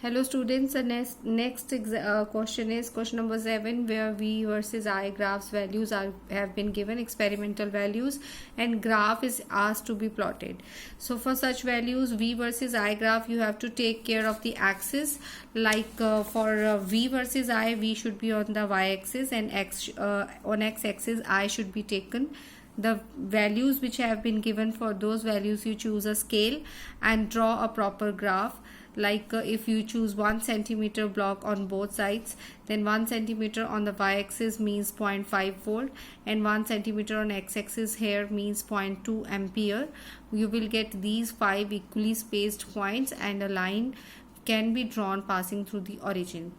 Hello students, the next question is question number 7, where V versus I graphs values have been given, experimental values, and graph is asked to be plotted. So for such values, V versus I graph, you have to take care of the axis. Like for V versus I, V should be on the Y axis, and on X axis I should be taken. The values which have been given, for those values you choose a scale and draw a proper graph. Like if you choose 1 centimeter block on both sides, then 1 centimeter on the y-axis means 0.5 volt, and 1 centimeter on x-axis here means 0.2 ampere. You will get these 5 equally spaced points, and a line can be drawn passing through the origin.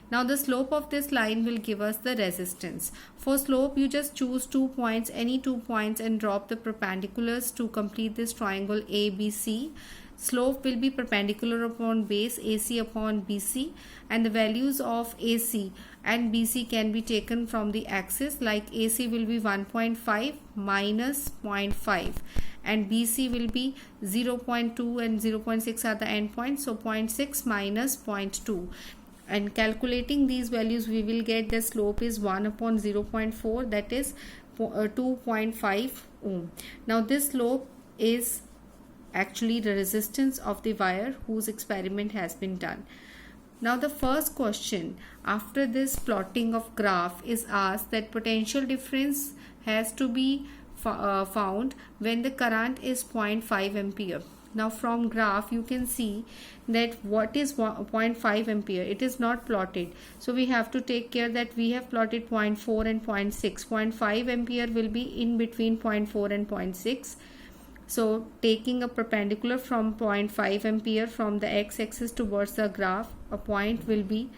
Now the slope of this line will give us the resistance. For slope, you just choose 2 points, any 2 points, and drop the perpendiculars to complete this triangle ABC. Slope will be perpendicular upon base, AC upon BC, and the values of AC and BC can be taken from the axis. Like AC will be 1.5 minus 0.5, and BC will be 0.2 and 0.6 are the endpoints, so 0.6 minus 0.2. And calculating these values, we will get the slope is 1 upon 0.4, that is 2.5 ohm. Now this slope is actually the resistance of the wire whose experiment has been done. Now the first question after this plotting of graph is asked that potential difference has to be found when the current is 0.5 ampere. Now from graph you can see that what is 0.5 ampere. It is not plotted, so we have to take care that we have plotted 0.4 and 0.6. 0.5 ampere will be in between 0.4 and 0.6. So taking a perpendicular from 0.5 ampere from the x-axis towards the graph, a point will be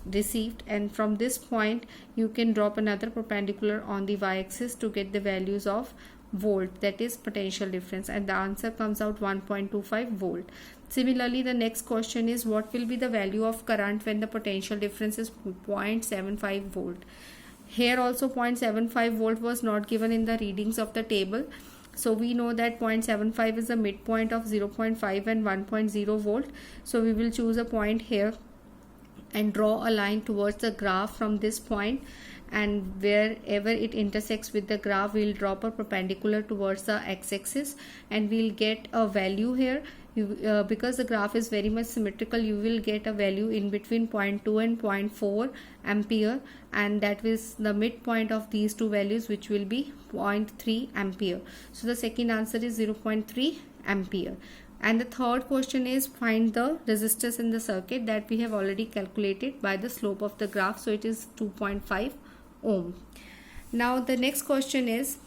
received, and from this point you can drop another perpendicular on the y-axis to get the values of volt, that is potential difference, and the answer comes out 1.25 volt. Similarly, the next question is what will be the value of current when the potential difference is 0.75 volt. Here also 0.75 volt was not given in the readings of the table. So we know that 0.75 is the midpoint of 0.5 and 1.0 volt. So we will choose a point here and draw a line towards the graph from this point, and wherever it intersects with the graph, we'll drop a perpendicular towards the x-axis, and we'll get a value here. Because the graph is very much symmetrical, you will get a value in between 0.2 and 0.4 ampere, and that is the midpoint of these two values, which will be 0.3 ampere. So the second answer is 0.3 ampere. And the third question is find the resistance in the circuit, that we have already calculated by the slope of the graph, so it is 2.5 ohm. Now the next question is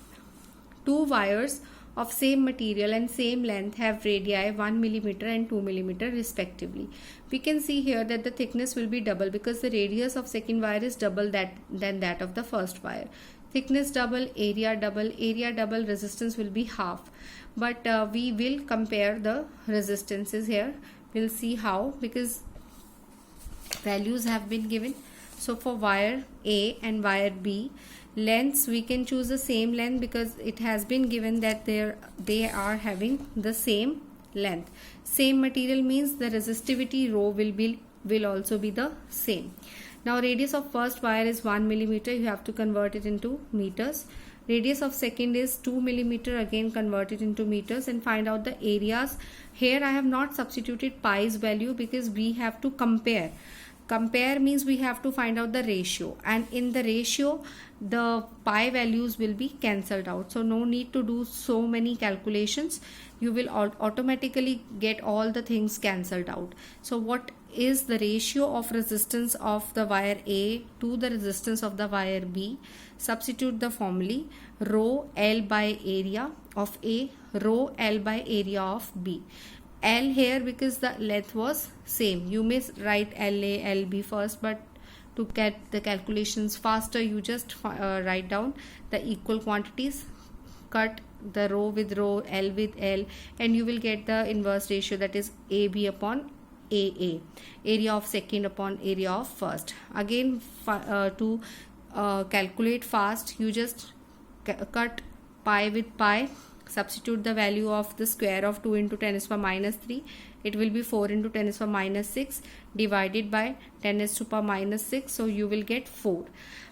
two wires of same material and same length have radii 1 millimeter and 2 millimeter respectively. We can see here that the thickness will be double because the radius of second wire is double than that of the first wire. Thickness double, area double, resistance will be half. But we will compare the resistances here. We'll see how, because values have been given. So for wire A and wire B, lengths we can choose the same length because it has been given that they are having the same length. Same material means the resistivity rho will also be the same. Now radius of first wire is 1 millimeter. You have to convert it into meters. Radius of second is 2 millimeter. Again convert it into meters and find out the areas. Here I have not substituted pi's value because we have to compare. Compare means we have to find out the ratio, and in the ratio the pi values will be cancelled out, so no need to do so many calculations. You will automatically get all the things cancelled out. So what is the ratio of resistance of the wire A to the resistance of the wire B? Substitute the formulae: rho L by area of A, rho L by area of B. L here because the length was same. You may write LA, LB first, but to get the calculations faster, you just write down the equal quantities, cut the rho with rho, L with L, and you will get the inverse ratio, that is AB upon AA, area of second upon area of first. Again to calculate fast, you just cut pi with pi, Substitute the value of the square of 2 into 10 raised to power minus 3. It will be 4 into 10 raised to power minus 6 divided by 10 raised to power minus 6. So you will get 4.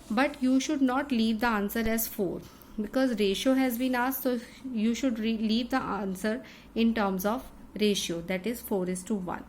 But you should not leave the answer as 4 because ratio has been asked. So you should leave the answer in terms of ratio, that is 4:1.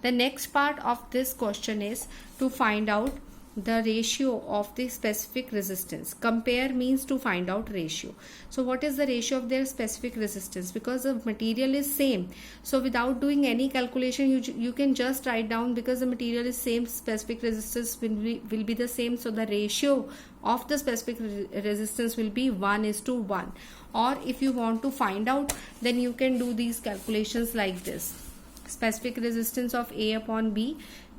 The next part of this question is to find out the ratio of the specific resistance. Compare means to find out ratio. So what is the ratio of their specific resistance? Because the material is same, so without doing any calculation you can just write down, because the material is same, specific resistance will be the same. So the ratio of the specific resistance will be 1:1. Or if you want to find out, then you can do these calculations like this. Specific resistance of A upon B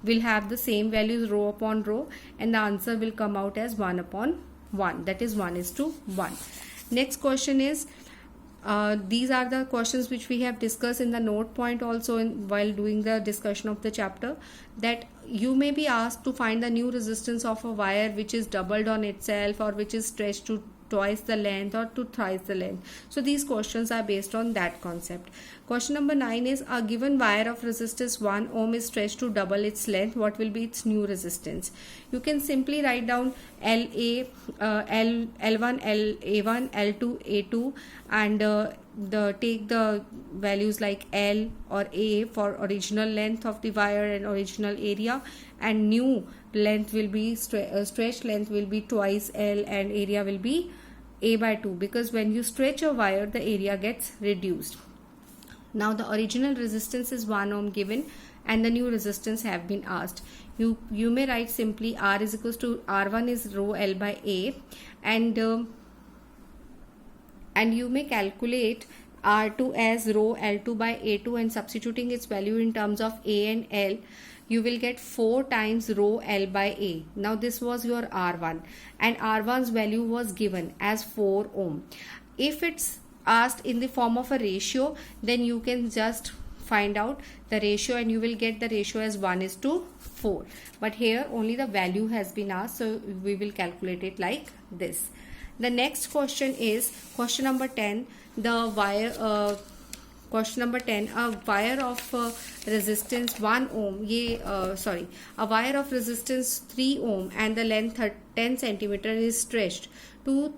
will have the same values row upon row, and the answer will come out as 1/1, that is 1:1. Next question is, these are the questions which we have discussed in the note point also while doing the discussion of the chapter, that you may be asked to find the new resistance of a wire which is doubled on itself, or which is stretched to twice the length or to thrice the length. So these questions are based on that concept. Question number 9 is, a given wire of resistance 1 ohm is stretched to double its length. What will be its new resistance? You can simply write down LA, L1, LA1, L2, A2, and take the values like L or A for original length of the wire and original area, and new length will be stretched length will be twice L, and area will be A/2, because when you stretch a wire the area gets reduced. Now the original resistance is 1 ohm given, and the new resistance have been asked. You may write simply R is equals to R1 is rho L by A, and you may calculate R2 as rho L2 by A2, and substituting its value in terms of A and L, you will get 4 times rho L by A. Now this was your R1, and R1's value was given as 4 ohm. If it's asked in the form of a ratio, then you can just find out the ratio, and you will get the ratio as 1:4. But here only the value has been asked, so we will calculate it like this. The next question is question number 10. Question number 10, a wire of resistance 1 ohm, a wire of resistance 3 ohm and the length 10 centimeter is stretched to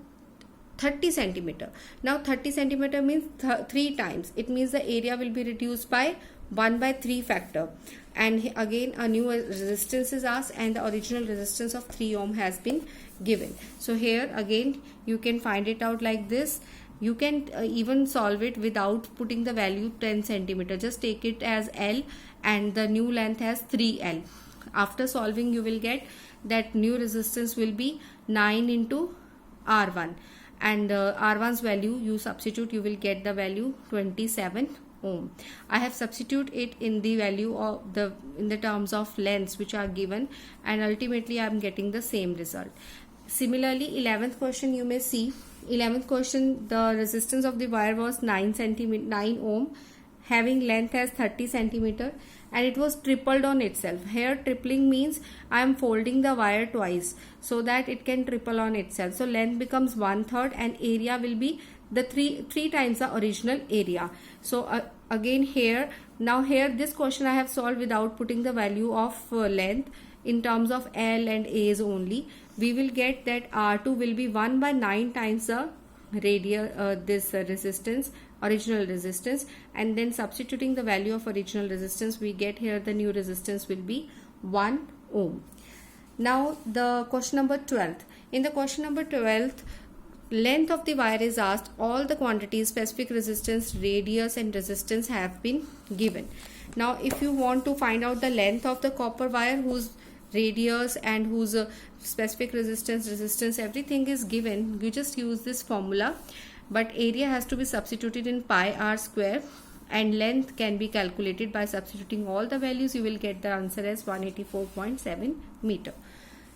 30 centimeter. Now 30 centimeter means 3 times. It means the area will be reduced by 1/3 factor. And again a new resistance is asked, and the original resistance of 3 ohm has been given. So here again you can find it out like this. You can even solve it without putting the value 10 centimeter. Just take it as L, and the new length as 3L. After solving, you will get that new resistance will be 9 into R1, and R1's value you substitute, you will get the value 27 ohm. I have substituted it in the value of in the terms of lengths which are given, and ultimately I am getting the same result. Similarly, 11th question you may see. 11th question, the resistance of the wire was 9 ohm, having length as 30 centimeter, and it was tripled on itself. Here tripling means I am folding the wire twice so that it can triple on itself. So length becomes 1/3, and area will be the three times the original area. So again here this question I have solved without putting the value of length in terms of L and A's only. We will get that R2 will be 1/9 times the resistance, original resistance, and then substituting the value of original resistance, we get here the new resistance will be 1 ohm. Now the question number 12. In the question number 12, length of the wire is asked. All the quantities, specific resistance, radius and resistance have been given. Now if you want to find out the length of the copper wire whose radius and whose specific resistance, everything is given, you just use this formula, but area has to be substituted in pi r square, and length can be calculated by substituting all the values. You will get the answer as 184.7 meter.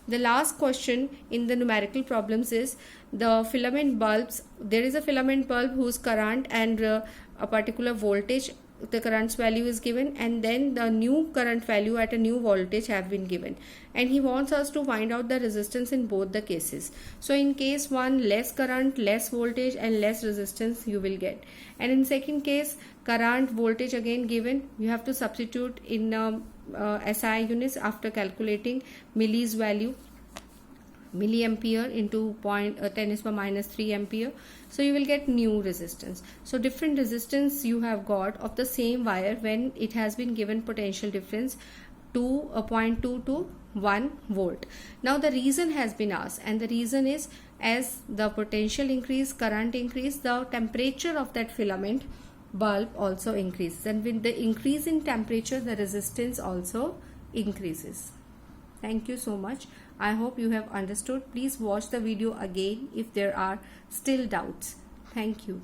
The last question in the numerical problems is the filament bulbs. There is a filament bulb whose current and a particular voltage the current's value is given, and then the new current value at a new voltage have been given, and he wants us to find out the resistance in both the cases. So in case 1, less current, less voltage and less resistance you will get, and in second case current, voltage again given, you have to substitute in SI units after calculating millis value, milliampere into 10⁻³ ampere. So you will get new resistance. So different resistance you have got of the same wire when it has been given potential difference to 0.2 to 1 volt. Now the reason has been asked, and the reason is, as the potential increase, current increase, the temperature of that filament bulb also increases, and with the increase in temperature the resistance also increases. Thank you so much. I hope you have understood. Please watch the video again if there are still doubts. Thank you.